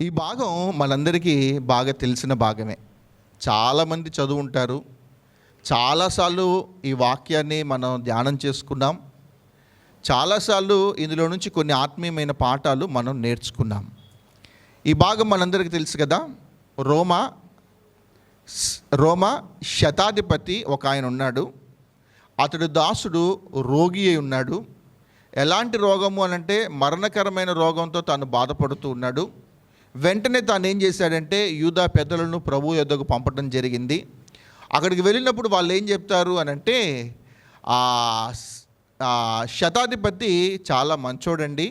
ఈ భాగం మనందరికీ బాగా తెలిసిన భాగమే. చాలామంది చదువు ఉంటారు. చాలాసార్లు ఈ వాక్యాన్ని మనం ధ్యానం చేసుకున్నాం. చాలాసార్లు ఇందులో నుంచి కొన్ని ఆత్మీయమైన పాఠాలు మనం నేర్చుకున్నాం. ఈ భాగం మనందరికీ తెలుసు కదా. రోమా శతాధిపతి ఒక ఆయన ఉన్నాడు. అతడు దాసుడు రోగి అయి ఉన్నాడు. ఎలాంటి రోగము అనంటే మరణకరమైన రోగంతో తాను బాధపడుతూ ఉన్నాడు. వెంటనే తాను ఏం చేశాడంటే యూదా పెద్దలను ప్రభు యొద్దకు పంపడం జరిగింది. అక్కడికి వెళ్ళినప్పుడు వాళ్ళు ఏం చెప్తారు అనంటే, శతాధిపతి చాలా మంచోడండి,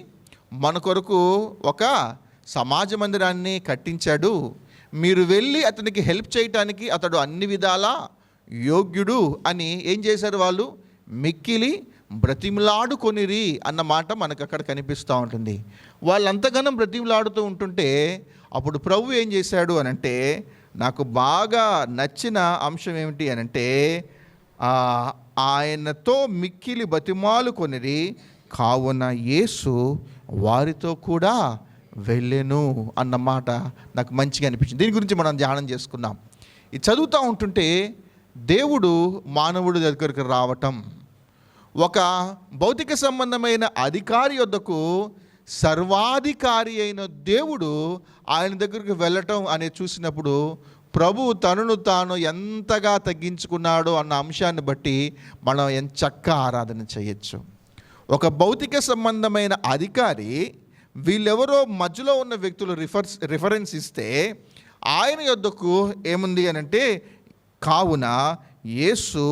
మన కొరకు ఒక సమాజ మందిరాన్ని కట్టించాడు, మీరు వెళ్ళి అతనికి హెల్ప్ చేయటానికి అతడు అన్ని విధాలా యోగ్యుడు అని ఏం చేశారు, వాళ్ళు మిక్కిలి బ్రతిమలాడుకొనిరి అన్న మాట మనకు అక్కడ కనిపిస్తూ ఉంటుంది. వాళ్ళు అంతగానం బ్రతిమలాడుతూ ఉంటుంటే అప్పుడు ప్రభు ఏం చేశాడు అనంటే, నాకు బాగా నచ్చిన అంశం ఏమిటి అనంటే, ఆయనతో మిక్కిలి బతిమాలుకొనిరి, కావున యేసు వారితో కూడా వెళ్ళెను అన్నమాట నాకు మంచిగా అనిపించింది. దీని గురించి మనం ధ్యానం చేసుకున్నాం. ఇది చదువుతూ ఉంటుంటే దేవుడు మానవుడి దగ్గరికి రావటం, ఒక భౌతిక సంబంధమైన అధికారి యొద్దకు సర్వాధికారి అయిన దేవుడు ఆయన దగ్గరికి వెళ్ళటం అనేది చూసినప్పుడు ప్రభు తనను తాను ఎంతగా తగ్గించుకున్నాడో అన్న అంశాన్ని బట్టి మనం ఎంచక్కా ఆరాధన చేయొచ్చు. ఒక భౌతిక సంబంధమైన అధికారి వీళ్ళెవరో మధ్యలో ఉన్న వ్యక్తులు రిఫరెన్స్ ఇస్తే ఆయన యొద్దకు ఏముంది అనంటే, కావున యేసు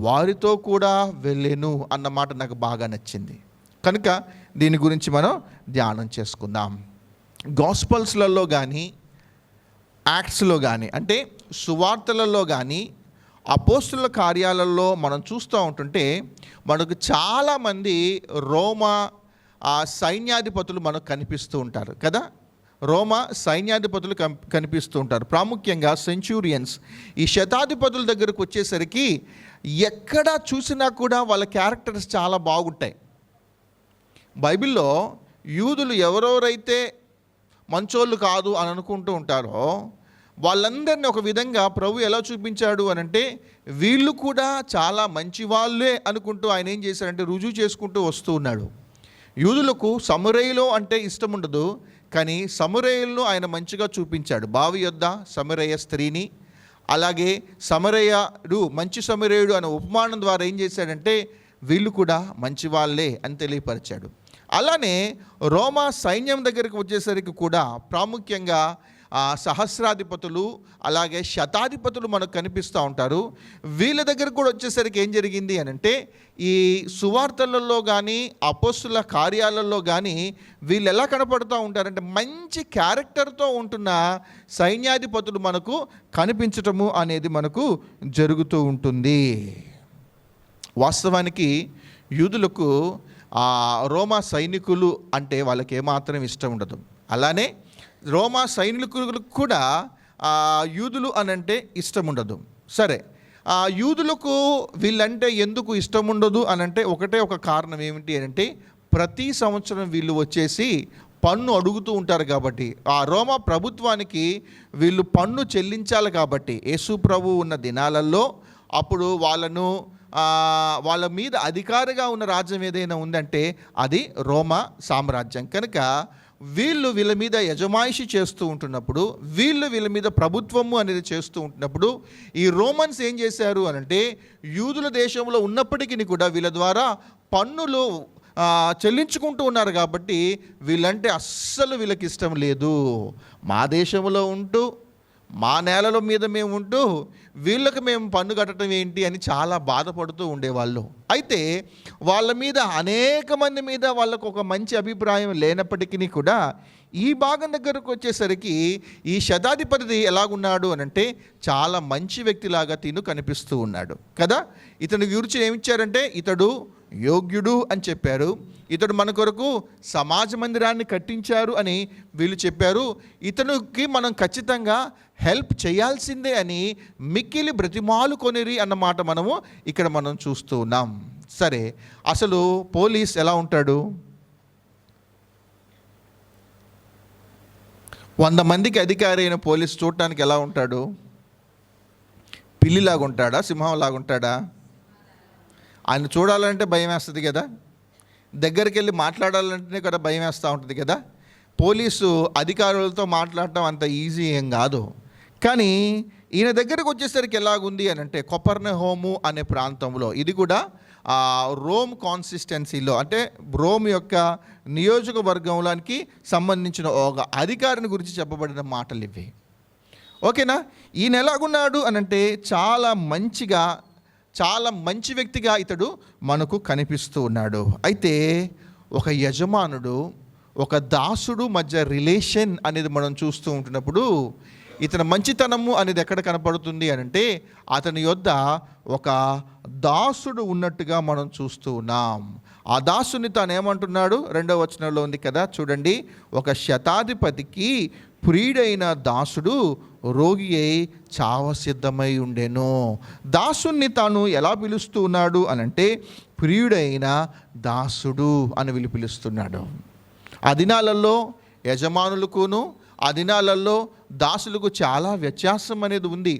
వారితో కూడా వెళ్ళెను అన్నమాట నాకు బాగా నచ్చింది. కనుక దీని గురించి మనం ధ్యానం చేసుకుందాం. గాస్పల్స్లలో కానీ, యాక్ట్స్లో కానీ, అంటే సువార్తలలో కానీ, అపోస్తుల కార్యాలలో మనం చూస్తూ ఉంటుంటే మనకు చాలామంది రోమా సైన్యాధిపతులు మనకు కనిపిస్తూ ఉంటారు కదా. రోమా సైన్యాధిపతులు కనిపిస్తూ ఉంటారు. ప్రాముఖ్యంగా సెంచూరియన్స్. ఈ శతాధిపతుల దగ్గరకు వచ్చేసరికి ఎక్కడ చూసినా కూడా వాళ్ళ క్యారెక్టర్స్ చాలా బాగుంటాయి. బైబిల్లో యూదులు ఎవరెవరైతే మంచోళ్ళు కాదు అని అనుకుంటూ ఉంటారో వాళ్ళందరినీ ఒక విధంగా ప్రభు ఎలా చూపించాడు అనంటే, వీళ్ళు కూడా చాలా మంచి వాళ్ళే అనుకుంటూ ఆయన ఏం చేశారంటే రుజువు చేసుకుంటూ వస్తూ ఉన్నాడు. యూదులకు సమరయులు అంటే ఇష్టం ఉండదు, కానీ సమరయులను ఆయన మంచిగా చూపించాడు. బావి యొద్ద సమరయ స్త్రీని, అలాగే సమరయుడు మంచి సమరయుడు అనే ఉపమానం ద్వారా ఏం చేశాడంటే వీళ్ళు కూడా మంచి వాళ్ళే అని తెలియపరిచాడు. అలానే రోమా సైన్యం దగ్గరికి వచ్చేసరికి కూడా ప్రాముఖ్యంగా సహస్రాధిపతులు అలాగే శతాధిపతులు మనకు కనిపిస్తూ ఉంటారు. వీళ్ళ దగ్గర కూడా వచ్చేసరికి ఏం జరిగింది అనంటే, ఈ సువార్తలలో కానీ అపోస్తుల కార్యాలలో కానీ వీళ్ళు ఎలా కనపడుతూ ఉంటారంటే మంచి క్యారెక్టర్తో ఉంటున్న సైన్యాధిపతులు మనకు కనిపించటము అనేది మనకు జరుగుతూ ఉంటుంది. వాస్తవానికి యూదులకు రోమా సైనికులు అంటే వాళ్ళకి ఏమాత్రం ఇష్టం ఉండదు. అలానే రోమా సైనికులకు కూడా యూదులు అనంటే ఇష్టం ఉండదు. సరే, యూదులకు వీళ్ళంటే ఎందుకు ఇష్టం ఉండదు అనంటే ఒకటే ఒక కారణం ఏమిటి అంటే, ప్రతి సంవత్సరం వీళ్ళు వచ్చేసి పన్ను అడుగుతూ ఉంటారు కాబట్టి, ఆ రోమా ప్రభుత్వానికి వీళ్ళు పన్ను చెల్లించాలి కాబట్టి, యేసు ప్రభు ఉన్న దినాలలో అప్పుడు వాళ్ళ మీద అధికారిగా ఉన్న రాజ్యం ఏదైనా ఉందంటే అది రోమా సామ్రాజ్యం. కనుక వీళ్ళ మీద యజమాయిషి చేస్తూ ఉంటున్నప్పుడు, వీళ్ళ మీద ప్రభుత్వము అనేది చేస్తూ ఉంటున్నప్పుడు ఈ రోమన్స్ ఏం చేశారు అనంటే, యూదుల దేశంలో ఉన్నప్పటికీ కూడా వీళ్ళ ద్వారా పన్నులు చెల్లించుకుంటూ ఉన్నారు కాబట్టి వీళ్ళంటే అస్సలు వీళ్ళకి ఇష్టం లేదు. మా దేశంలో ఉంటూ మా నేలల మీద మేము ఉంటూ వీళ్ళకి మేము పన్ను కట్టడం ఏంటి అని చాలా బాధపడుతూ ఉండేవాళ్ళు. అయితే వాళ్ళ మీద అనేక మంది మీద వాళ్ళకు ఒక మంచి అభిప్రాయం లేనప్పటికీ కూడా ఈ భాగం దగ్గరకు వచ్చేసరికి ఈ శతాధిపతి ఎలాగున్నాడు అనంటే చాలా మంచి వ్యక్తిలాగా కనిపిస్తూ ఉన్నాడు కదా. ఇతని గురించి ఏమిచ్చారంటే ఇతడు యోగ్యుడు అని చెప్పారు. ఇతడు మన కొరకు సమాజ మందిరాన్ని కట్టించారు అని వీళ్ళు చెప్పారు. ఇతనికి మనం ఖచ్చితంగా హెల్ప్ చేయాల్సిందే అని మిక్కిలి బ్రతిమాలుకొనిరి అన్నమాట మనము ఇక్కడ మనం చూస్తూ ఉన్నాం. సరే, అసలు పోలీస్ ఎలా ఉంటాడు? 100 మందికి అధికారి అయిన పోలీసు చూడటానికి ఎలా ఉంటాడు? పిల్లిలాగా ఉంటాడా, సింహంలాగా ఉంటాడా? ఆయన చూడాలంటే భయం వేస్తుంది కదా, దగ్గరికి వెళ్ళి మాట్లాడాలంటేనే కదా భయం వేస్తూ ఉంటుంది కదా. పోలీసు అధికారులతో మాట్లాడటం అంత ఈజీ ఏం కాదు. కానీ ఈయన దగ్గరకు వచ్చేసరికి ఎలాగుంది అని అంటే, కపెర్నహూము అనే ప్రాంతంలో, ఇది కూడా రోమ్ కాన్స్టిట్యున్సీలో, అంటే రోమ్ యొక్క నియోజకవర్గంలోనికి సంబంధించిన ఒక అధికారిని గురించి చెప్పబడిన మాటలు ఇవి. ఓకేనా? ఈయన ఎలాగున్నాడు అని అంటే, చాలా మంచి వ్యక్తిగా ఇతడు మనకు కనిపిస్తూ ఉన్నాడు. అయితే ఒక యజమానుడు, ఒక దాసుడు మధ్య రిలేషన్ అనేది మనం చూస్తూ ఉంటున్నప్పుడు, ఇతని మంచితనము అనేది ఎక్కడ కనపడుతుంది అని అంటే, అతని యొద్ద ఒక దాసుడు ఉన్నట్టుగా మనం చూస్తూ ఉన్నాం. ఆ దాసుని తాను ఏమంటున్నాడు? 2వ వచనంలో ఉంది కదా, చూడండి. ఒక శతాధిపతికి ప్రియుడైన దాసుడు రోగి అయి చావ సిద్ధమై ఉండెను. దాసుని తాను ఎలా పిలుస్తూ ఉన్నాడు అనంటే, ప్రియుడైన దాసుడు అని పిలుస్తున్నాడు. ఆ దినాలలో యజమానులకును, ఆ దినాలలో దాసులకు చాలా వ్యత్యాసం అనేది ఉంది.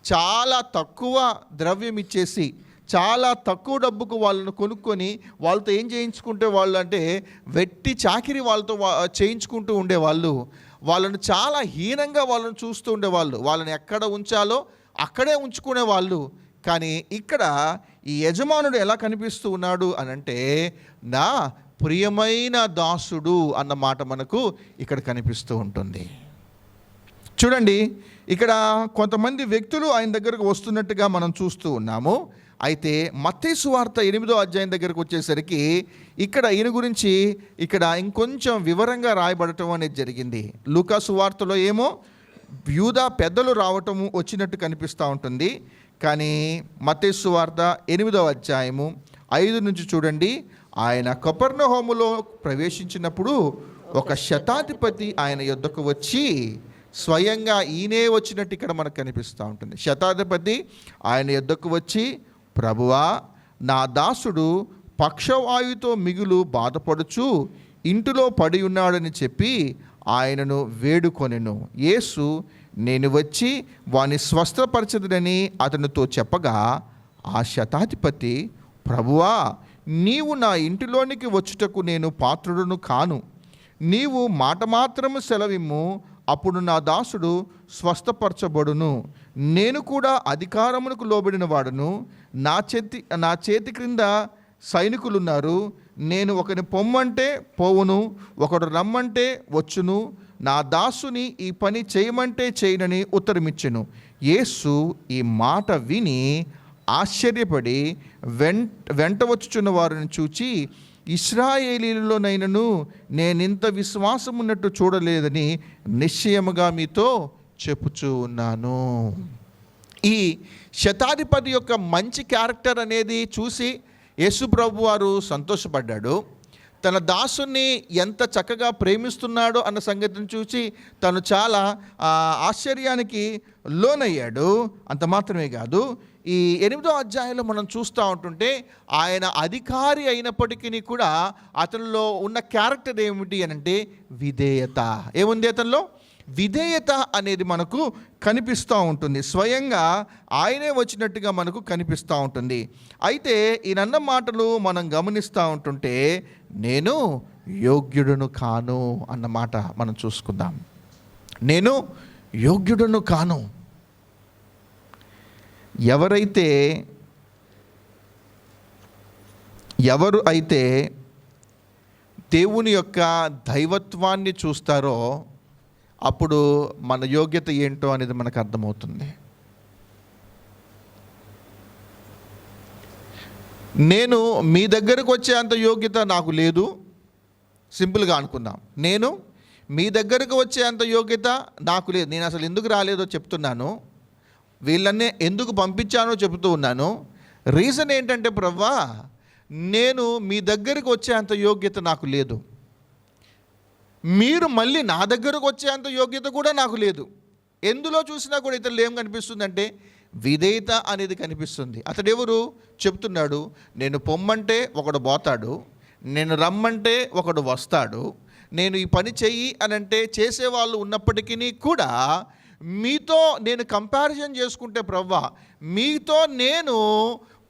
చాలా తక్కువ ద్రవ్యం ఇచ్చేసి, చాలా తక్కువ డబ్బుకు వాళ్ళను కొనుక్కొని వాళ్ళతో ఏం చేయించుకుంటే వాళ్ళు అంటే వెట్టి చాకిరి వాళ్ళతో చేయించుకుంటూ ఉండేవాళ్ళు. వాళ్ళను చాలా హీనంగా వాళ్ళను చూస్తూ ఉండేవాళ్ళు. వాళ్ళని ఎక్కడ ఉంచాలో అక్కడే ఉంచుకునేవాళ్ళు. కానీ ఇక్కడ ఈ యజమానుడు ఎలా కనిపిస్తూ ఉన్నాడు అనంటే, నా ప్రియమైన దాసుడు అన్న మాట మనకు ఇక్కడ కనిపిస్తూ ఉంటుంది. చూడండి, ఇక్కడ కొంతమంది వ్యక్తులు ఆయన దగ్గరకు వస్తున్నట్టుగా మనం చూస్తూ ఉన్నాము. అయితే మత్తయి సువార్త 8వ అధ్యాయం దగ్గరకు వచ్చేసరికి ఇక్కడ ఈయన గురించి ఇక్కడ ఇంకొంచెం వివరంగా రాయబడటం అనేది జరిగింది. లూకా సువార్తలో ఏమో యూదా పెద్దలు రావటము వచ్చినట్టు కనిపిస్తూ ఉంటుంది. కానీ మత్తయి సువార్త 8వ అధ్యాయము 5 నుంచి చూడండి. ఆయన కపెర్నహూములో ప్రవేశించినప్పుడు ఒక శతాధిపతి ఆయన యొద్దకు వచ్చి, స్వయంగా ఈయనే వచ్చినట్టు ఇక్కడ మనకు కనిపిస్తూ ఉంటుంది. శతాధిపతి ఆయన యొద్దకు వచ్చి, ప్రభువా, నా దాసుడు పక్షవాయుతో మిగులు బాధపడుచు ఇంటిలో పడి ఉన్నాడని చెప్పి ఆయనను వేడుకొనెను. యేసు, నేను వచ్చి వాని స్వస్థపరచదునని అతనితో చెప్పగా, ఆ శతాధిపతి, ప్రభువా, నీవు నా ఇంటిలోనికి వచ్చుటకు నేను పాత్రుడును కాను. నీవు మాట మాత్రము సెలవిమ్ము, అప్పుడు నా దాసుడు స్వస్థపరచబడును. నేను కూడా అధికారమునకు లోబడిన వాడును. నా చేతి క్రింద సైనికులున్నారు. నేను ఒకని పొమ్మంటే పోవును, ఒకడు రమ్మంటే వచ్చును. నా దాసుని ఈ పని చేయమంటే చేయనని ఉత్తరమిచ్చెను. యేసు ఈ మాట విని ఆశ్చర్యపడి వెంట వచ్చుచున్న వారిని చూచి, ఇశ్రాయేలీలోనైనను నేనింత విశ్వాసం ఉన్నట్టు చూడలేదని నిశ్చయముగా మీతో చెప్పుచూ ఉన్నాను. ఈ శతాధిపతి యొక్క మంచి క్యారెక్టర్ అనేది చూసి యేసు ప్రభు వారు సంతోషపడ్డాడు. తన దాసుని ఎంత చక్కగా ప్రేమిస్తున్నాడో అన్న సంగతిని చూసి తను చాలా ఆశ్చర్యానికి లోనయ్యాడు. అంత మాత్రమే కాదు, ఈ 8వ అధ్యాయంలో మనం చూస్తూ ఉంటుంటే ఆయన అధికారి అయినప్పటికీ కూడా అతనిలో ఉన్న క్యారెక్టర్ ఏమిటి అని అంటే విధేయత. ఏముంది అతనిలో? విధేయత అనేది మనకు కనిపిస్తూ ఉంటుంది. స్వయంగా ఆయనే వచ్చినట్టుగా మనకు కనిపిస్తూ ఉంటుంది. అయితే ఈయనన్న మాటలు మనం గమనిస్తూ ఉంటుంటే, నేను యోగ్యుడును కాను అన్న మాట మనం చూసుకుందాం. నేను యోగ్యుడును కాను. ఎవరు అయితే దేవుని యొక్క దైవత్వాన్ని చూస్తారో అప్పుడు మన యోగ్యత ఏంటో అనేది మనకు అర్థమవుతుంది. నేను మీ దగ్గరకు వచ్చే అంత యోగ్యత నాకు లేదు. సింపుల్గా అనుకుందాం, నేను మీ దగ్గరకు వచ్చే అంత యోగ్యత నాకు లేదు. నేను అసలు ఎందుకు రాలేదో చెప్తున్నాను, వీళ్ళన్నే ఎందుకు పంపించానో చెబుతూ ఉన్నాను. రీజన్ ఏంటంటే, ప్రభువా, నేను మీ దగ్గరకు వచ్చే అంత యోగ్యత నాకు లేదు. మీరు మళ్ళీ నా దగ్గరకు వచ్చే అంత యోగ్యత కూడా నాకు లేదు. ఎందులో చూసినా కూడా ఇతరులు ఏం కనిపిస్తుందంటే విధేయత అనేది కనిపిస్తుంది. అతడు ఎవరు చెప్తున్నాడు? నేను పొమ్మంటే ఒకడు పోతాడు, నేను రమ్మంటే ఒకడు వస్తాడు, నేను ఈ పని చెయ్యి అని అంటే చేసేవాళ్ళు ఉన్నప్పటికీ కూడా మీతో నేను కంపారిజన్ చేసుకుంటే ప్రవ్వా, మీతో నేను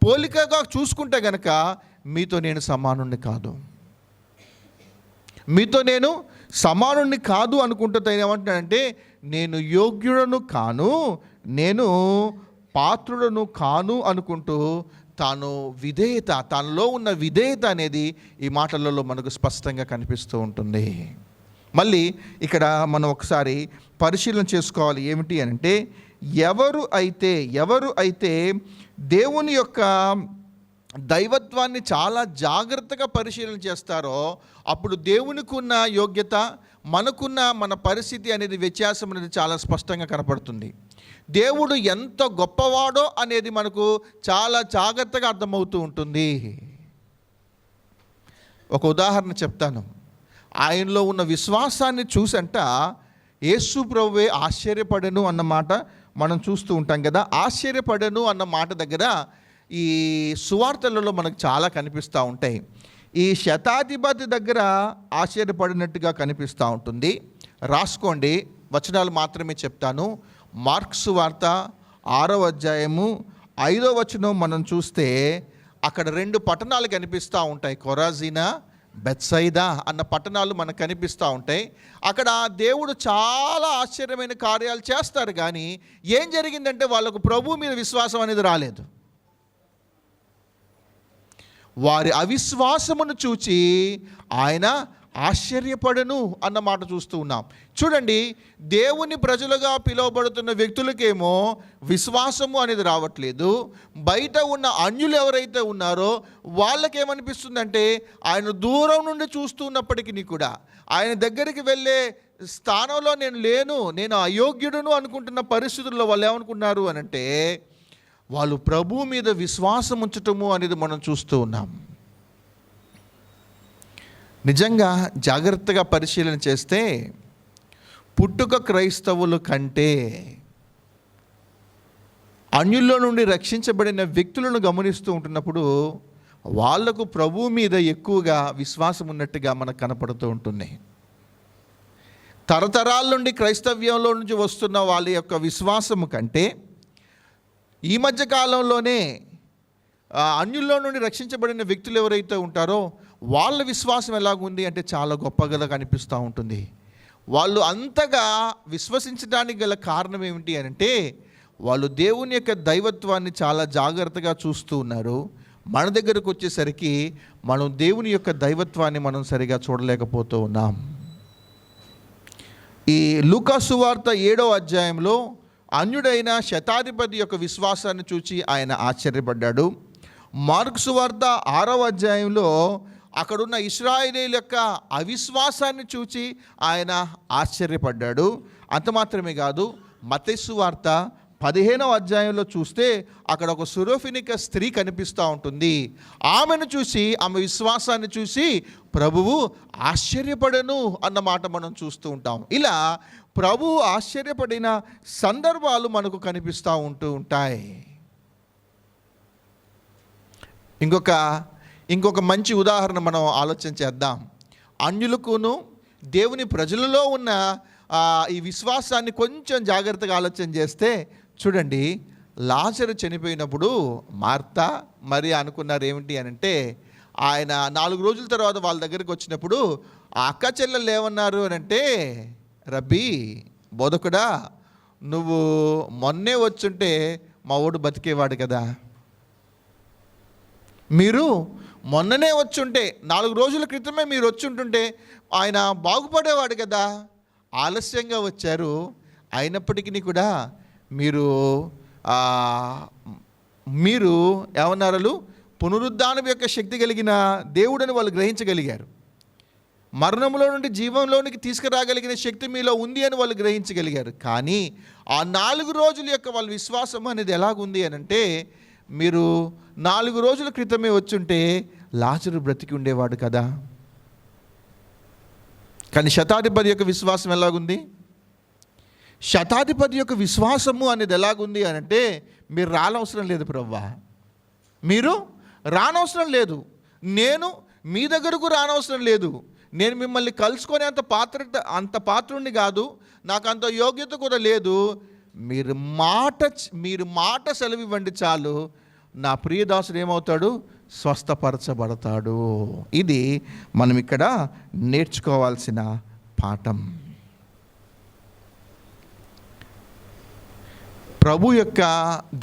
పోలికగా చూసుకుంటే గనక మీతో నేను సమానుణ్ణి కాదు, మీతో నేను సమానుణ్ణి కాదు అనుకుంటే ఏమంటున్నాడంటే, నేను యోగ్యుడను కాను, నేను పాత్రుడను కాను అనుకుంటూ తాను విధేయత, తనలో ఉన్న విధేయత అనేది ఈ మాటలలో మనకు స్పష్టంగా కనిపిస్తూ ఉంటుంది. మళ్ళీ ఇక్కడ మనం ఒకసారి పరిశీలన చేసుకోవాలి. ఏమిటి అంటే, ఎవరు అయితే దేవుని యొక్క దైవత్వాన్ని చాలా జాగ్రత్తగా పరిశీలన చేస్తారో అప్పుడు దేవునికి ఉన్న యోగ్యత, మనకున్న మన పరిస్థితి అనేది వ్యత్యాసం అనేది చాలా స్పష్టంగా కనపడుతుంది. దేవుడు ఎంత గొప్పవాడో అనేది మనకు చాలా జాగ్రత్తగా అర్థమవుతూ ఉంటుంది. ఒక ఉదాహరణ చెప్తాను. ఆయనలో ఉన్న విశ్వాసాన్ని చూసంట యేసు ప్రభువే ఆశ్చర్యపడెను అన్నమాట మనం చూస్తూ ఉంటాం కదా. ఆశ్చర్యపడెను అన్న మాట దగ్గర ఈ సువార్తలలో మనకు చాలా కనిపిస్తూ ఉంటాయి. ఈ శతాధిపతి దగ్గర ఆశ్చర్యపడినట్టుగా కనిపిస్తూ ఉంటుంది. రాసుకోండి, వచనాలు మాత్రమే చెప్తాను. మార్కు సువార్త 6వ అధ్యాయము 5వ వచనం మనం చూస్తే అక్కడ 2 పట్టణాలు కనిపిస్తూ ఉంటాయి. కొరాజీనా, బెత్సైదా అన్న పట్టణాలు మనకు కనిపిస్తూ ఉంటాయి. అక్కడ దేవుడు చాలా ఆశ్చర్యమైన కార్యాలు చేస్తారు, కానీ ఏం జరిగిందంటే వాళ్ళకు ప్రభువు మీద విశ్వాసం అనేది రాలేదు. వారి అవిశ్వాసమును చూచి ఆయన ఆశ్చర్యపడను అన్న మాట చూస్తూ ఉన్నాం. చూడండి, దేవుని ప్రజలుగా పిలువబడుతున్న వ్యక్తులకేమో విశ్వాసము అనేది రావట్లేదు. బయట ఉన్న అన్యులు ఎవరైతే ఉన్నారో వాళ్ళకేమనిపిస్తుందంటే, ఆయన దూరం నుండి చూస్తున్నప్పటికీ కూడా ఆయన దగ్గరికి వెళ్ళే స్థానంలో నేను లేను, నేను అయోగ్యుడును అనుకుంటున్న పరిస్థితుల్లో వాళ్ళు ఏమనుకున్నారు అని అంటే, వాళ్ళు ప్రభువు మీద విశ్వాసం ఉంచటము అనేది మనం చూస్తూ ఉన్నాం. నిజంగా జాగ్రత్తగా పరిశీలన చేస్తే పుట్టుక క్రైస్తవుల కంటే అన్యుల్లో నుండి రక్షించబడిన వ్యక్తులను గమనిస్తూ ఉంటున్నప్పుడు వాళ్లకు ప్రభువు మీద ఎక్కువగా విశ్వాసం ఉన్నట్టుగా మనకు కనపడుతూ ఉంటుంది. తరతరాల నుండి క్రైస్తవ్యంలో నుంచి వస్తున్న వాళ్ళ యొక్క విశ్వాసము కంటే ఈ మధ్య కాలంలోనే అన్యుల్లో నుండి రక్షించబడిన వ్యక్తులు ఎవరైతే ఉంటారో వాళ్ళ విశ్వాసం ఎలాగుంది అంటే చాలా గొప్పగా కనిపిస్తూ ఉంటుంది. వాళ్ళు అంతగా విశ్వసించడానికి గల కారణం ఏమిటి అంటే, వాళ్ళు దేవుని యొక్క దైవత్వాన్ని చాలా జాగ్రత్తగా చూస్తూ ఉన్నారు. మన దగ్గరకు వచ్చేసరికి మనం దేవుని యొక్క దైవత్వాన్ని మనం సరిగా చూడలేకపోతూ ఉన్నాం. ఈ లూకా సువార్త 7వ అధ్యాయంలో అన్యుడైన శతాధిపతి యొక్క విశ్వాసాన్ని చూచి ఆయన ఆశ్చర్యపడ్డాడు. మార్కు సువార్త 6వ అధ్యాయంలో అక్కడున్న ఇశ్రాయేలీయుల యొక్క అవిశ్వాసాన్ని చూచి ఆయన ఆశ్చర్యపడ్డాడు. అంత మాత్రమే కాదు, మత్తయి సువార్త 15వ అధ్యాయంలో చూస్తే అక్కడ ఒక సురోఫినిక స్త్రీ కనిపిస్తూ ఉంటుంది. ఆమెను చూసి, ఆమె విశ్వాసాన్ని చూసి ప్రభువు ఆశ్చర్యపడను అన్నమాట మనం చూస్తూ ఉంటాం. ఇలా ప్రభువు ఆశ్చర్యపడిన సందర్భాలు మనకు కనిపిస్తూ ఉంటాయి. ఇంకొక మంచి ఉదాహరణ మనం ఆలోచన చేద్దాం. అన్యులకును దేవుని ప్రజలలో ఉన్న ఈ విశ్వాసాన్ని కొంచెం జాగ్రత్తగా ఆలోచన చేస్తే చూడండి, లాజరు చనిపోయినప్పుడు మార్తా మరి అనుకున్నారు ఏమిటి అని అంటే, ఆయన 4 రోజుల తర్వాత వాళ్ళ దగ్గరికి వచ్చినప్పుడు ఆ అక్క చెల్లెలు ఏమన్నారు అని అంటే, రబ్బీ, బోధకుడా, నువ్వు మొన్నే వచ్చుంటే మా వాడు బతికేవాడు కదా, మీరు మొన్ననే వచ్చుంటే 4 రోజుల క్రితమే మీరు వచ్చుంటుంటే ఆయన బాగుపడేవాడు కదా, ఆలస్యంగా వచ్చారు, అయినప్పటికీ కూడా మీరు ఏమన్నారు, పునరుద్ధానం యొక్క శక్తి కలిగిన దేవుడని వాళ్ళు గ్రహించగలిగారు. మరణంలో నుండి జీవంలోనికి తీసుకురాగలిగిన శక్తి మీలో ఉంది అని వాళ్ళు గ్రహించగలిగారు. కానీ ఆ 4 రోజుల యొక్క వాళ్ళ విశ్వాసం అనేది ఎలాగుంది అని అంటే, మీరు 4 రోజుల క్రితమే వచ్చుంటే లాజరు బ్రతికి ఉండేవాడు కదా. కానీ శతాధిపతి యొక్క విశ్వాసం ఎలాగుంది? శతాధిపతి యొక్క విశ్వాసము అనేది ఎలాగుంది అని అంటే, మీరు రానవసరం లేదు ప్రభువా, మీరు రానవసరం లేదు, నేను మీ దగ్గరకు రానవసరం లేదు, నేను మిమ్మల్ని కలుసుకునే అంత పాత్రుడిని కాదు, నాకు అంత యోగ్యత కూడా లేదు. మీరు మాట సెలవివ్వండి చాలు, నా ప్రియదాసుడు ఏమవుతాడు? స్వస్థపరచబడతాడు. ఇది మనం ఇక్కడ నేర్చుకోవాల్సిన పాఠం. ప్రభు యొక్క,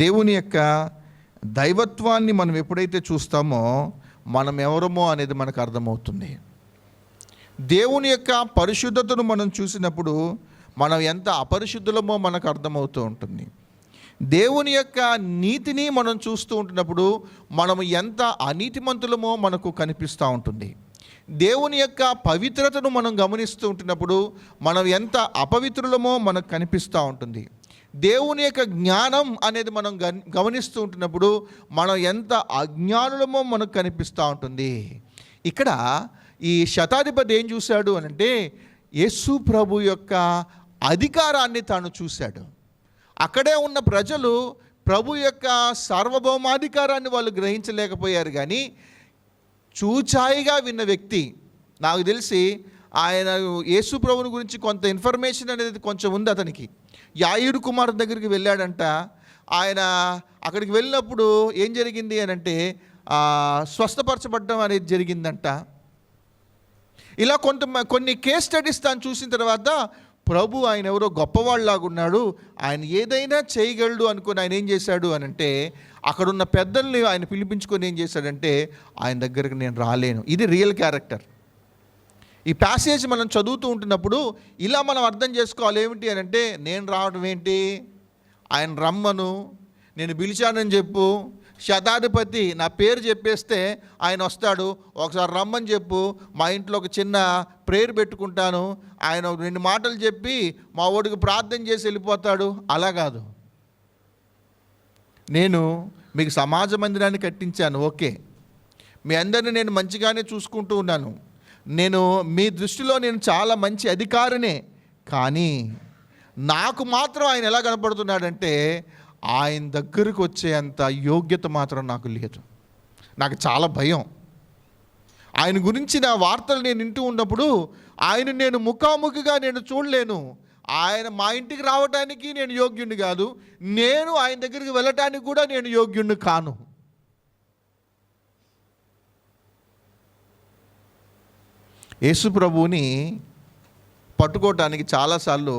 దేవుని యొక్క దైవత్వాన్ని మనం ఎప్పుడైతే చూస్తామో మనం ఎవరమో అనేది మనకు అర్థమవుతుంది. దేవుని యొక్క పరిశుద్ధతను మనం చూసినప్పుడు మనం ఎంత అపరిశుద్ధులమో మనకు అర్థమవుతూ ఉంటుంది. దేవుని యొక్క నీతిని మనం చూస్తూ ఉంటున్నప్పుడు మనం ఎంత అనీతిమంతులమో మనకు కనిపిస్తూ ఉంటుంది. దేవుని యొక్క పవిత్రతను మనం గమనిస్తూ ఉంటున్నప్పుడు మనం ఎంత అపవిత్రులమో మనకు కనిపిస్తూ ఉంటుంది. దేవుని యొక్క జ్ఞానం అనేది మనం గమనిస్తూ ఉంటున్నప్పుడు మనం ఎంత అజ్ఞానులమో మనకు కనిపిస్తూ ఉంటుంది. ఇక్కడ ఈ శతాధిపతి ఏం చూశాడు అనంటే యేసు ప్రభు యొక్క అధికారాన్ని తాను చూశాడు. అక్కడే ఉన్న ప్రజలు ప్రభు యొక్క సార్వభౌమాధికారాన్ని వాళ్ళు గ్రహించలేకపోయారు. కానీ చూచాయిగా విన్న వ్యక్తి, నాకు తెలిసి ఆయన యేసు ప్రభుని గురించి కొంత ఇన్ఫర్మేషన్ అనేది కొంచెం ఉంది అతనికి. యాయిరు కుమారుడు దగ్గరికి వెళ్ళాడంట. ఆయన అక్కడికి వెళ్ళినప్పుడు ఏం జరిగింది అని అంటే స్వస్థపరచబడడం అనేది జరిగిందంట. ఇలా కొన్ని కేస్ స్టడీస్ తాను చూసిన తర్వాత ప్రభు ఆయన ఎవరో గొప్పవాళ్ళలాగా ఉన్నాడు, ఆయన ఏదైనా చేయగలడు అనుకుని ఆయన ఏం చేశాడు అని అంటే అక్కడున్న పెద్దల్ని ఆయన పిలిపించుకొని ఏం చేశాడంటే ఆయన దగ్గరకు నేను రాలేను. ఇది రియల్ క్యారెక్టర్. ఈ ప్యాసేజ్ మనం చదువుతూ ఉంటున్నప్పుడు ఇలా మనం అర్థం చేసుకోవాలి. ఏమిటి అని అంటే నేను రావడం ఏంటి, ఆయన రమ్మను, నేను పిలిచానని చెప్పు, శతాధిపతి నా పేరు చెప్పేస్తే ఆయన వస్తాడు, ఒకసారి రమ్మని చెప్పు, మా ఇంట్లో ఒక చిన్న ప్రేయర్ పెట్టుకుంటాను, ఆయన 2 మాటలు చెప్పి మా ఓడికి ప్రార్థన చేసి వెళ్ళిపోతాడు. అలా కాదు. నేను మీకు సమాజ మందిరాన్ని కట్టించాను, ఓకే, మీ అందరినీ నేను మంచిగానే చూసుకుంటూ ఉన్నాను, నేను మీ దృష్టిలో నేను చాలా మంచి అధికారినే, కానీ నాకు మాత్రం ఆయన ఎలా కనపడుతున్నాడంటే ఆయన దగ్గరకు వచ్చే అంత యోగ్యత మాత్రం నాకు లేదు. నాకు చాలా భయం. ఆయన గురించి నా వార్తలు నేను వింటూ ఉన్నప్పుడు ఆయన నేను ముఖాముఖిగా నేను చూడలేను. ఆయన మా ఇంటికి రావడానికి నేను యోగ్యుణ్ణి కాదు, నేను ఆయన దగ్గరికి వెళ్ళటానికి కూడా నేను యోగ్యుణ్ణి కాను. యేసు ప్రభువుని పట్టుకోవటానికి చాలాసార్లు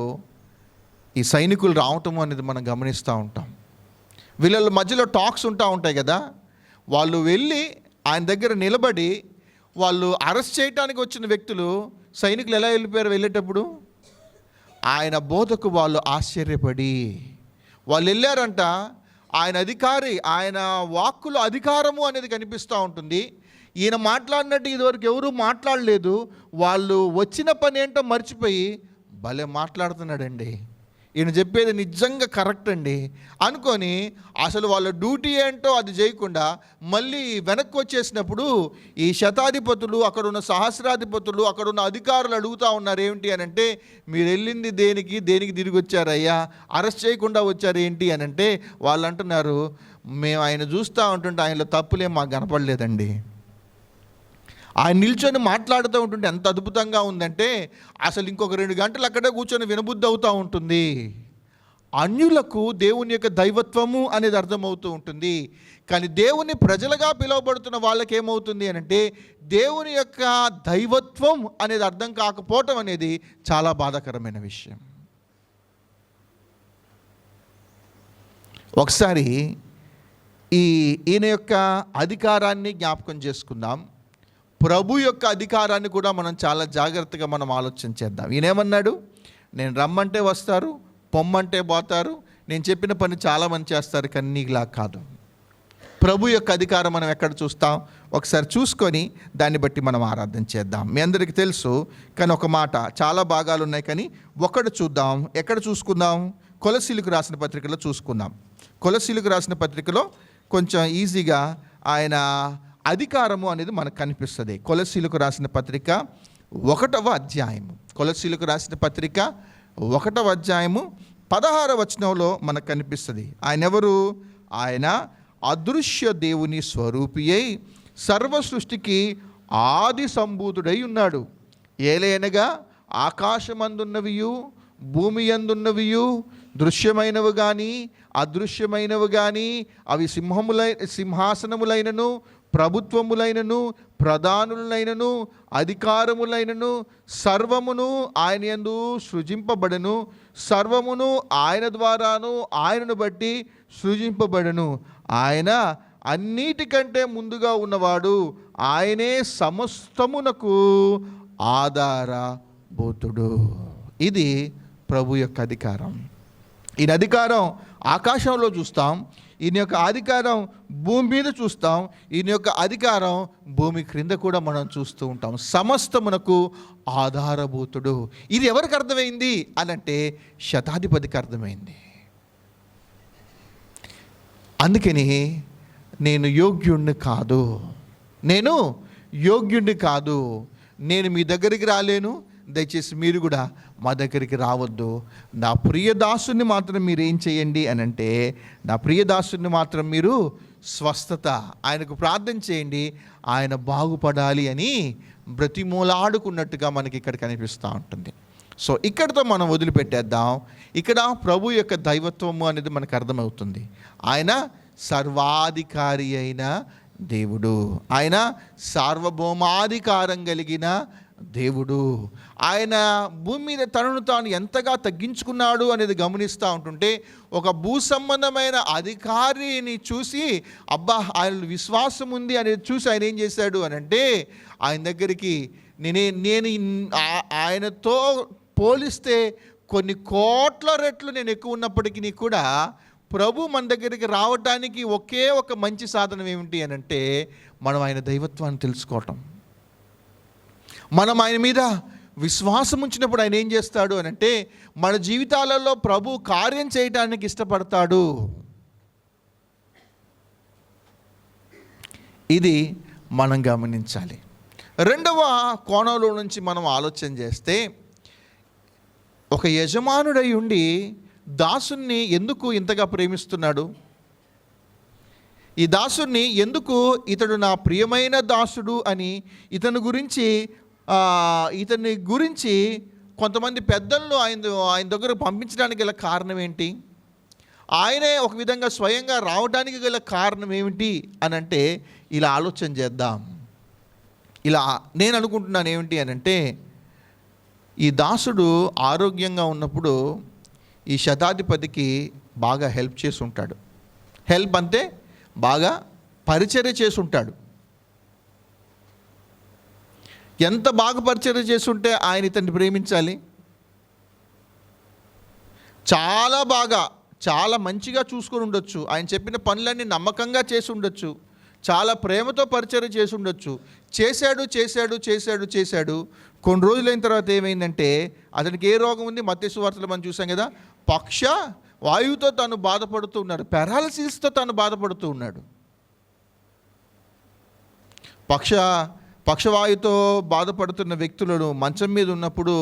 ఈ సైనికులు రావటం అనేది మనం గమనిస్తూ ఉంటాం. వీళ్ళ మధ్యలో టాక్స్ ఉంటాయి కదా, వాళ్ళు వెళ్ళి ఆయన దగ్గర నిలబడి వాళ్ళు అరెస్ట్ చేయడానికి వచ్చిన వ్యక్తులు సైనికులు ఎలా వెళ్ళిపోయారు వెళ్ళేటప్పుడు, ఆయన బోధకు వాళ్ళు ఆశ్చర్యపడి వాళ్ళు వెళ్ళారంట. ఆయన అధికారి, ఆయన వాక్కులో అధికారము అనేది కనిపిస్తూ ఉంటుంది. ఈయన మాట్లాడినట్టు ఇదివరకు ఎవరూ మాట్లాడలేదు. వాళ్ళు వచ్చిన పని ఏంటో మర్చిపోయి భలే మాట్లాడుతున్నాడండి, ఈయన చెప్పేది నిజంగా కరెక్ట్ అండి అనుకొని అసలు వాళ్ళ డ్యూటీ ఏంటో అది చేయకుండా మళ్ళీ వెనక్కి వచ్చేసినప్పుడు ఈ శతాధిపతులు, అక్కడున్న సహస్రాధిపతులు, అక్కడున్న అధికారులు అడుగుతూ ఉన్నారు ఏమిటి అని అంటే మీరు వెళ్ళింది దేనికి తిరిగి వచ్చారయ్యా, అరెస్ట్ చేయకుండా వచ్చారు ఏంటి అని అంటే వాళ్ళు అంటున్నారు మేము ఆయన చూస్తూ ఉంటుంటే ఆయనలో తప్పులేం మాకు కనపడలేదండి. ఆయన నిల్చొని మాట్లాడుతూ ఉంటుంటే ఎంత అద్భుతంగా ఉందంటే అసలు ఇంకొక 2 గంటలు అక్కడే కూర్చొని వినబుద్ధి అవుతూ ఉంటుంది. అన్యులకు దేవుని యొక్క దైవత్వము అనేది అర్థమవుతూ ఉంటుంది. కానీ దేవుని ప్రజలుగా పిలువబడుతున్న వాళ్ళకి ఏమవుతుంది అని అంటే దేవుని యొక్క దైవత్వం అనేది అర్థం కాకపోవటం అనేది చాలా బాధాకరమైన విషయం. ఒకసారి ఈయన యొక్క అధికారాన్ని జ్ఞాపకం చేసుకుందాం. ప్రభు యొక్క అధికారాన్ని కూడా మనం చాలా జాగ్రత్తగా మనం ఆలోచన చేద్దాం. ఈయనేమన్నాడు, నేను రమ్మంటే వస్తారు, పొమ్మంటే పోతారు, నేను చెప్పిన పని చాలామంది చేస్తారు, కానీ నీకులా కాదు. ప్రభు యొక్క అధికారం మనం ఎక్కడ చూస్తాం ఒకసారి చూసుకొని దాన్ని బట్టి మనం ఆరాధన చేద్దాం. మీ అందరికీ తెలుసు, కానీ ఒక మాట, చాలా భాగాలు ఉన్నాయి కానీ ఒకటి చూద్దాం. ఎక్కడ చూసుకుందాం? కొలసీలకు రాసిన పత్రికలో చూసుకుందాం. కొలసీలకు రాసిన పత్రికలో కొంచెం ఈజీగా ఆయన అధికారము అనేది మనకు కనిపిస్తుంది. కొలసీలకు రాసిన పత్రిక 1వ అధ్యాయము, కొలసీలకు రాసిన పత్రిక 1వ అధ్యాయము 16వ వచనంలో మనకు కనిపిస్తుంది. ఆయన ఎవరు? ఆయన అదృశ్య దేవుని స్వరూపి అయి సర్వ సృష్టికి ఆది సంభూతుడై ఉన్నాడు. ఏలయనగా ఆకాశమందున్నవియు భూమి యందున్నవియు దృశ్యమైనవి కానీ అదృశ్యమైనవి కానీ అవి సింహాసనములైనను ప్రభుత్వములైనను ప్రధానులైనను అధికారములైనను సర్వమును ఆయన యందు సృజింపబడను, సర్వమును ఆయన ద్వారాను ఆయనను బట్టి సృజింపబడను. ఆయన అన్నిటికంటే ముందుగా ఉన్నవాడు, ఆయనే సమస్తమునకు ఆధారభూతుడు. ఇది ప్రభు యొక్క అధికారం. ఈయన అధికారం ఆకాశంలో చూస్తాం, ఈయన యొక్క అధికారం భూమి మీద చూస్తాం, ఈయన యొక్క అధికారం భూమి క్రింద కూడా మనం చూస్తూ ఉంటాం. సమస్తమునకు ఆధారభూతుడు. ఇది ఎవరికి అర్థమైంది అనంటే శతాధిపతికి అర్థమైంది. అందుకని నేను యోగ్యుణ్ణి కాదు, నేను మీ దగ్గరికి రాలేను, దయచేసి మీరు కూడా మా దగ్గరికి రావద్దు. నా ప్రియదాసుని మాత్రం మీరు ఏం చేయండి అని అంటే, నా ప్రియదాసుని మాత్రం మీరు స్వస్థత, ఆయనకు ప్రార్థన చేయండి, ఆయన బాగుపడాలి అని బ్రతిమూలాడుకున్నట్టుగా మనకి ఇక్కడ కనిపిస్తూ ఉంటుంది. సో ఇక్కడితో మనం వదిలిపెట్టేద్దాం. ఇక్కడ ప్రభు యొక్క దైవత్వము అనేది మనకు అర్థమవుతుంది. ఆయన సర్వాధికారి అయిన దేవుడు, ఆయన సార్వభౌమాధికారం కలిగిన దేవుడు. ఆయన భూమి మీద తనను తాను ఎంతగా తగ్గించుకున్నాడు అనేది గమనిస్తూ ఉంటుంటే, ఒక భూ సంబంధమైన అధికారిని చూసి అబ్బా ఆయన విశ్వాసం ఉంది అనేది చూసి ఆయన ఏం చేశాడు అని అంటే, ఆయన దగ్గరికి నేను ఆయనతో పోలిస్తే కొన్ని కోట్ల రెట్లు నేను ఎక్కువ ఉన్నప్పటికీ కూడా ప్రభు మన దగ్గరికి రావడానికి ఒకే ఒక మంచి సాధనం ఏమిటి అని అంటే, మనం ఆయన దైవత్వాన్ని తెలుసుకోవటం. మనం ఆయన మీద విశ్వాసం ఉంచినప్పుడు ఆయన ఏం చేస్తాడు అని అంటే, మన జీవితాలలో ప్రభు కార్యం చేయడానికి ఇష్టపడతాడు. ఇది మనం గమనించాలి. రెండవ కోణంలో నుంచి మనం ఆలోచన చేస్తే, ఒక యజమానుడై ఉండి దాసుని ఎందుకు ఇంతగా ప్రేమిస్తున్నాడు? ఈ దాసుని ఎందుకు ఇతడు నా ప్రియమైన దాసుడు అని ఇతని గురించి కొంతమంది పెద్దలను ఆయన దగ్గర పంపించడానికి గల కారణం ఏంటి? ఆయనే ఒక విధంగా స్వయంగా రావడానికి గల కారణం ఏమిటి అని అంటే, ఇలా ఆలోచన చేద్దాం. ఇలా నేను అనుకుంటున్నాను ఏమిటి అని అంటే, ఈ దాసుడు ఆరోగ్యంగా ఉన్నప్పుడు ఈ శతాధిపతికి బాగా హెల్ప్ చేసి ఉంటాడు. హెల్ప్ అంటే బాగా పరిచర్య చేసి ఉంటాడు. ఎంత బాగా పరిచర్య చేస్తుంటే ఆయన ఇతన్ని ప్రేమించాలి? చాలా మంచిగా చూసుకొని ఉండొచ్చు. ఆయన చెప్పిన పనులన్నీ నమ్మకంగా చేసి ఉండొచ్చు. చాలా ప్రేమతో పరిచర్య చేసి ఉండొచ్చు. చేశాడు. కొన్ని రోజులైన తర్వాత ఏమైందంటే, అతనికి ఏ రోగం ఉంది? మత్తయి సువార్తలో మనం చూసాం కదా, పక్ష వాయువుతో తాను బాధపడుతూ ఉన్నాడు, పారాలసిస్తో తాను బాధపడుతూ ఉన్నాడు. పక్షవాయుతో బాధపడుతున్న వ్యక్తులను మంచం మీద ఉన్నప్పుడు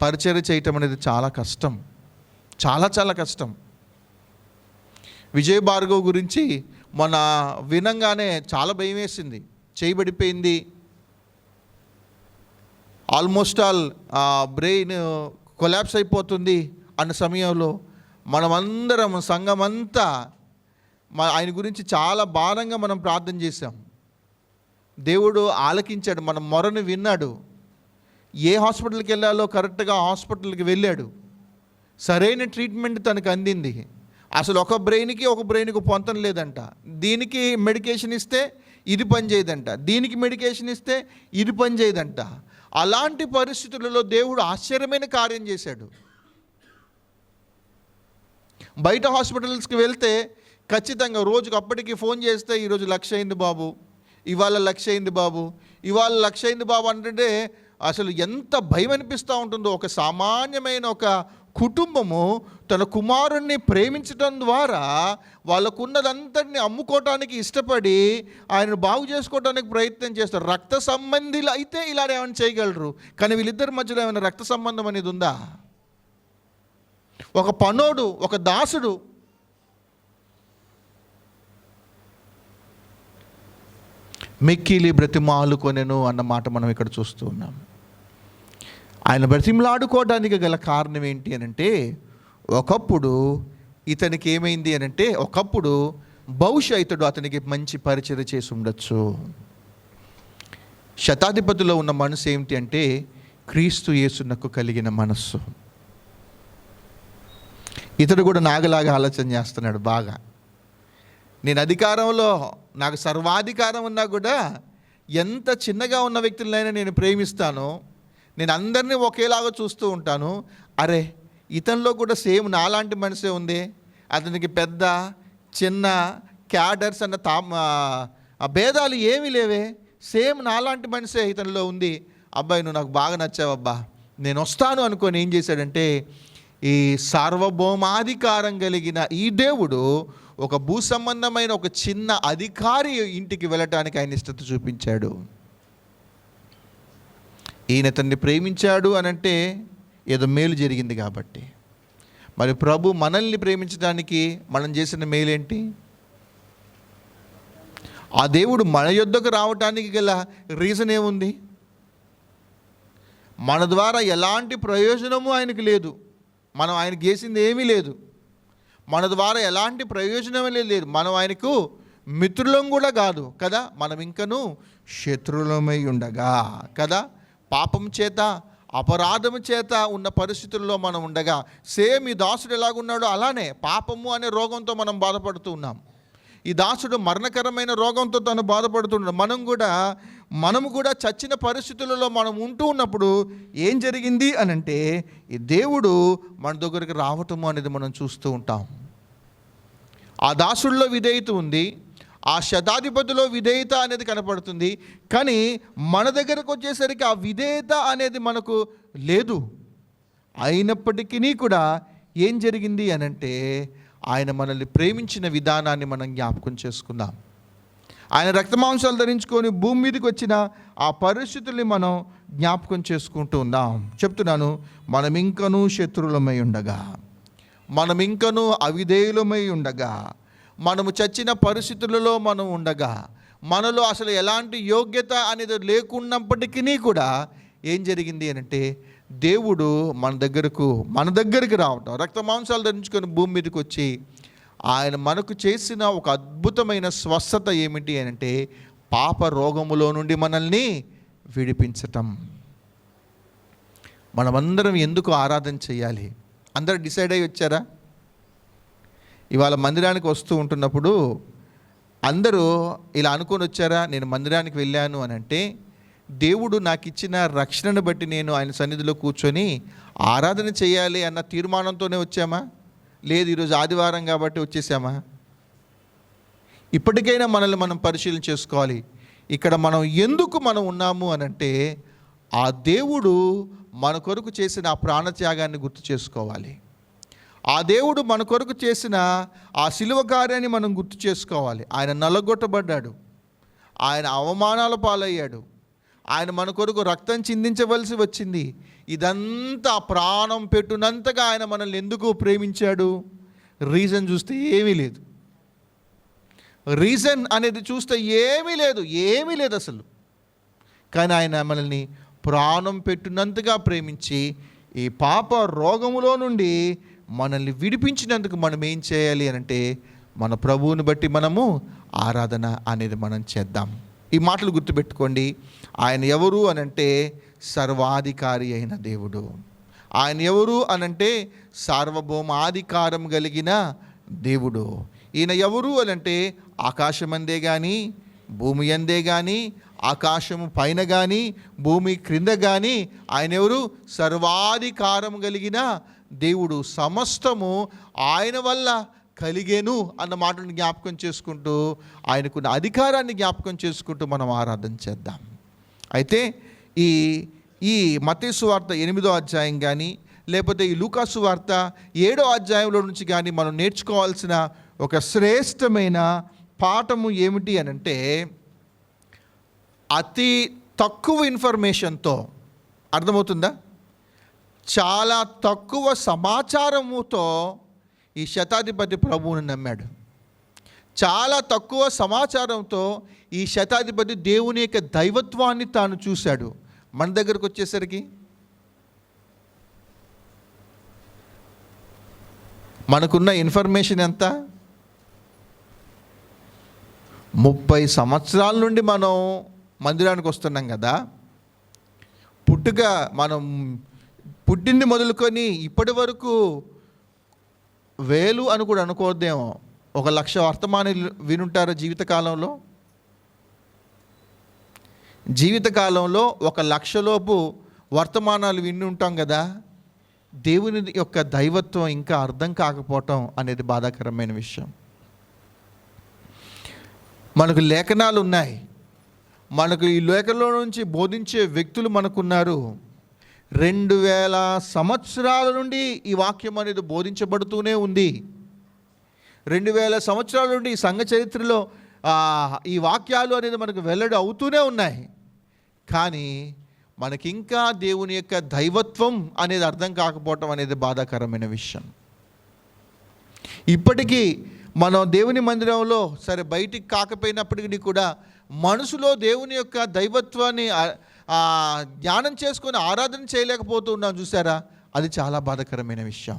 పరిచర్య చేయటం అనేది చాలా కష్టం, చాలా కష్టం. విజయ్ భార్గవ్ గురించి మన వినంగానే చాలా భయం వేసింది. చేయబడిపోయింది, ఆల్మోస్ట్ ఆల్ బ్రెయిన్ కొలాప్స్ అయిపోతుంది అన్న సమయంలో మనమందరం సంఘమంతా ఆయన గురించి చాలా భారంగా మనం ప్రార్థన చేశాం. దేవుడు ఆలకించాడు, మన మొరను విన్నాడు. ఏ హాస్పిటల్కి వెళ్ళాలో కరెక్ట్గా హాస్పిటల్కి వెళ్ళాడు. సరైన ట్రీట్మెంట్ తనకు అందింది. అసలు ఒక బ్రెయిన్కి పొంతం లేదంట. దీనికి మెడికేషన్ ఇస్తే ఇది పని చేయదంట, దీనికి మెడికేషన్ ఇస్తే ఇది పని చేయదంట. అలాంటి పరిస్థితులలో దేవుడు ఆశ్చర్యమైన కార్యం చేశాడు. బయట హాస్పిటల్స్కి వెళ్తే ఖచ్చితంగా రోజుకు అప్పటికి ఫోన్ చేస్తే ఈరోజు 1,00,000 అయింది బాబు, ఇవాళ 1,00,000 అయింది బాబు, ఇవాళ 1,00,000 అయింది బాబు అంటే అసలు ఎంత భయం అనిపిస్తూ ఉంటుందో. ఒక సామాన్యమైన ఒక కుటుంబము తన కుమారుణ్ణి ప్రేమించడం ద్వారా వాళ్ళకున్నదంతటిని అమ్ముకోవటానికి ఇష్టపడి ఆయనను బాగు చేసుకోవడానికి ప్రయత్నం చేస్తారు. రక్త సంబంధీలు అయితే ఇలా ఏమైనా చేయగలరు, కానీ వీళ్ళిద్దరి మధ్యలో ఏమైనా రక్త సంబంధం అనేది ఉందా? ఒక పనోడు, ఒక దాసుడు మిక్కిలి బ్రతిమాలు కొనెను అన్న మాట మనం ఇక్కడ చూస్తూ ఉన్నాం. ఆయన బ్రతిమలాడుకోవడానికి గల కారణం ఏంటి అనంటే, ఒకప్పుడు ఇతనికి ఏమైంది అనంటే, ఒకప్పుడు బహుశా ఇతడు అతనికి మంచి పరిచయం చేసి ఉండొచ్చు. శతాధిపతిలో ఉన్న మనసు ఏమిటి అంటే, క్రీస్తు యేసునకు కలిగిన మనస్సు. ఇతడు కూడా నాగలాగా ఆలోచన చేస్తున్నాడు బాగా. నేను అధికారంలో, నాకు సర్వాధికారం ఉన్నా కూడా ఎంత చిన్నగా ఉన్న వ్యక్తులైనా నేను ప్రేమిస్తాను, నేను అందరినీ ఒకేలాగా చూస్తూ ఉంటాను. అరే, ఇతనిలో కూడా సేమ్ నాలాంటి మనసే ఉంది, అతనికి పెద్ద చిన్న క్యాడర్స్ అన్న ఆ భేదాలు ఏమీ లేవే, సేమ్ నాలాంటి మనసే ఇతనిలో ఉంది. అబ్బాయి, నువ్వు నాకు బాగా నచ్చావబ్బా, నేను వస్తాను అనుకొని ఏం చేశాడంటే, ఈ సార్వభౌమాధికారం కలిగిన ఈ దేవుడు ఒక భూ సంబంధమైన ఒక చిన్న అధికారి ఇంటికి వెళ్ళటానికి ఆయన ఇష్టత చూపించాడు. ఈయన అతన్ని ప్రేమించాడు అనంటే ఏదో మేలు జరిగింది కాబట్టి. మరి ప్రభు మనల్ని ప్రేమించడానికి మనం చేసిన మేలేంటి? ఆ దేవుడు మన యొద్దకు రావటానికి గల రీజన్ ఏముంది? మన ద్వారా ఎలాంటి ప్రయోజనము ఆయనకు లేదు, మనం ఆయనకు చేసింది ఏమీ లేదు, మన ద్వారా ఎలాంటి ప్రయోజనం లేదు, మనం ఆయనకు మిత్రులం కూడా కాదు కదా, మనం ఇంకను శత్రువులమై ఉండగా కదా, పాపం చేత అపరాధము చేత ఉన్న పరిస్థితుల్లో మనం ఉండగా, సేమ్ ఈ దాసుడు ఎలాగున్నాడో అలానే పాపము అనే రోగంతో మనం బాధపడుతూ ఉన్నాం. ఈ దాసుడు మరణకరమైన రోగంతో తను బాధపడుతున్నాడు. మనము కూడా చచ్చిన పరిస్థితులలో మనం ఉంటూ ఉన్నప్పుడు ఏం జరిగింది అనంటే, ఈ దేవుడు మన దగ్గరికి రావటము అనేది మనం చూస్తూ ఉంటాం. ఆ దాసుల్లో విధేయత ఉంది, ఆ శతాధిపతిలో విధేయత అనేది కనపడుతుంది. కానీ మన దగ్గరకు వచ్చేసరికి ఆ విధేయత అనేది మనకు లేదు. అయినప్పటికీ కూడా ఏం జరిగింది అనంటే, ఆయన మనల్ని ప్రేమించిన విధానాన్ని మనం జ్ఞాపకం చేసుకుందాం. ఆయన రక్తమాంసాలు ధరించుకొని భూమి మీదకి వచ్చిన ఆ పరిస్థితుల్ని మనం జ్ఞాపకం చేసుకుంటూ ఉందాం. చెప్తున్నాను, మనం ఇంకనూ శత్రువులమై ఉండగా, మనం ఇంకనూ అవిధేయులమై ఉండగా, మనము చచ్చిన పరిస్థితులలో మనం ఉండగా, మనలో అసలు ఎలాంటి యోగ్యత అనేది లేకున్నప్పటికీ కూడా ఏం జరిగింది అనంటే, దేవుడు మన దగ్గరికి రావటం, రక్త మాంసాలు ధరించుకొని భూమి మీదకి వచ్చి ఆయన మనకు చేసిన ఒక అద్భుతమైన స్వస్థత ఏమిటి అనంటే, పాప రోగములో నుండి మనల్ని విడిపించటం. మనమందరం ఎందుకు ఆరాధన చేయాలి? అందరూ డిసైడ్ అయ్యి వచ్చారా? ఇవాళ మందిరానికి వస్తూ ఉంటున్నప్పుడు అందరూ ఇలా అనుకొని వచ్చారా, నేను మందిరానికి వెళ్ళాను అని అంటే దేవుడు నాకు ఇచ్చిన రక్షణను బట్టి నేను ఆయన సన్నిధిలో కూర్చొని ఆరాధన చేయాలి అన్న తీర్మానంతోనే వచ్చామా? లేదు, ఈరోజు ఆదివారం కాబట్టి వచ్చేసామా? ఇప్పటికైనా మనల్ని మనం పరిశీలన చేసుకోవాలి. ఇక్కడ మనం ఎందుకు ఉన్నాము అనంటే, ఆ దేవుడు మన కొరకు చేసిన ఆ ప్రాణత్యాగాన్ని గుర్తు చేసుకోవాలి. ఆ దేవుడు మన కొరకు చేసిన ఆ శిలువ కార్యాన్ని మనం గుర్తు చేసుకోవాలి. ఆయన నలగొట్టబడ్డాడు, ఆయన అవమానాల పాలయ్యాడు, ఆయన మన కొరకు రక్తం చిందించవలసి వచ్చింది. ఇదంతా ప్రాణం పెట్టునంతగా ఆయన మనల్ని ఎందుకు ప్రేమించాడు? రీజన్ చూస్తే ఏమీ లేదు. రీజన్ అనేది చూస్తే ఏమీ లేదు అసలు. కానీ ఆయన మనల్ని ప్రాణం పెట్టునంతగా ప్రేమించి ఈ పాప రోగములో నుండి మనల్ని విడిపించినందుకు మనం ఏం చేయాలి అనంటే, మన ప్రభువుని బట్టి మనము ఆరాధన అనేది మనం చేద్దాం. ఈ మాటలు గుర్తుపెట్టుకోండి. ఆయన ఎవరు అనంటే సర్వాధికారి అయిన దేవుడు. ఆయన ఎవరు అనంటే సార్వభౌమాధికారం కలిగిన దేవుడు. ఈయన ఎవరు అనంటే ఆకాశమందే కానీ, భూమి అందే కానీ, ఆకాశము పైన కానీ, భూమి క్రింద కానీ ఆయన ఎవరు? సర్వాధికారం కలిగిన దేవుడు. సమస్తము ఆయన వల్ల కలిగేను అన్న మాటను జ్ఞాపకం చేసుకుంటూ, ఆయనకున్న అధికారాన్ని జ్ఞాపకం చేసుకుంటూ మనం ఆరాధన చేద్దాం. అయితే ఈ మత్తయి సువార్త 8వ అధ్యాయం కానీ, లేకపోతే ఈ లూకా సువార్త 7వ అధ్యాయంలో నుంచి కానీ మనం నేర్చుకోవాల్సిన ఒక శ్రేష్టమైన పాఠము ఏమిటి అనంటే, అతి తక్కువ ఇన్ఫర్మేషన్తో, అర్థమవుతుందా? చాలా తక్కువ సమాచారముతో ఈ శతాధిపతి ప్రభువుని నమ్మాడు. చాలా తక్కువ సమాచారంతో ఈ శతాధిపతి దేవుని యొక్క దైవత్వాన్ని తాను చూశాడు. మన దగ్గరకు వచ్చేసరికి మనకున్న ఇన్ఫర్మేషన్ ఎంత? 30 సంవత్సరాల నుండి మనం మందిరానికి వస్తున్నాం కదా. మనం పుట్టింది మొదలుకొని ఇప్పటి వరకు 1000 అని కూడా అనుకోవద్దేమో, 1,00,000 వర్తమానాలు వినుంటారు జీవితకాలంలో. 1,00,000 లోపు వర్తమానాలు విని ఉంటాం కదా. దేవుని యొక్క దైవత్వం ఇంకా అర్థం కాకపోవటం అనేది బాధాకరమైన విషయం. మనకు లేఖనాలు ఉన్నాయి, మనకు ఈ లేఖలో నుంచి బోధించే వ్యక్తులు మనకున్నారు. 2000 సంవత్సరాల నుండి ఈ వాక్యం అనేది బోధించబడుతూనే ఉంది. 2000 సంవత్సరాల నుండి ఈ సంఘ చరిత్రలో ఈ వాక్యాలు అనేది మనకు వెల్లడి అవుతూనే ఉన్నాయి. కానీ మనకింకా దేవుని యొక్క దైవత్వం అనేది అర్థం కాకపోవటం అనేది బాధాకరమైన విషయం. ఇప్పటికీ మనం దేవుని మందిరంలో సరే బయటికి కాకపోయినప్పటికీ కూడా మనసులో దేవుని యొక్క దైవత్వాన్ని ధ్యానం చేసుకొని ఆరాధన చేయలేకపోతూ ఉన్నాం చూసారా, అది చాలా బాధాకరమైన విషయం.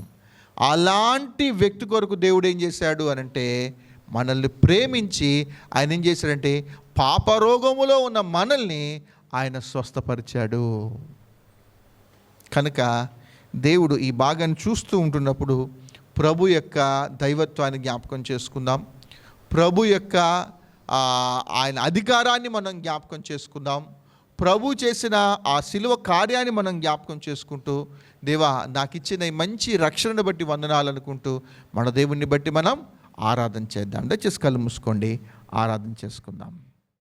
అలాంటి వ్యక్తి కొరకు దేవుడు ఏం చేశాడు అనంటే, మనల్ని ప్రేమించి ఆయన ఏం చేశాడంటే పాపరోగములో ఉన్న మనల్ని ఆయన స్వస్థపరిచాడు. కనుక దేవుడు ఈ భాగాన్ని చూస్తూ ఉంటున్నప్పుడు ప్రభు యొక్క దైవత్వాన్ని జ్ఞాపకం చేసుకుందాం. ప్రభు యొక్క ఆయన అధికారాన్ని మనం జ్ఞాపకం చేసుకుందాం. ప్రభు చేసిన ఆ శిలువ కార్యాన్ని మనం జ్ఞాపకం చేసుకుంటూ, దేవా నాకు ఇచ్చిన ఈ మంచి రక్షణను బట్టి వందనాలు అనుకుంటూ మన దేవుణ్ణి బట్టి మనం ఆరాధన చేద్దాం. దయచేసి కళ్ళు మూసుకోండి, ఆరాధన చేసుకుందాం.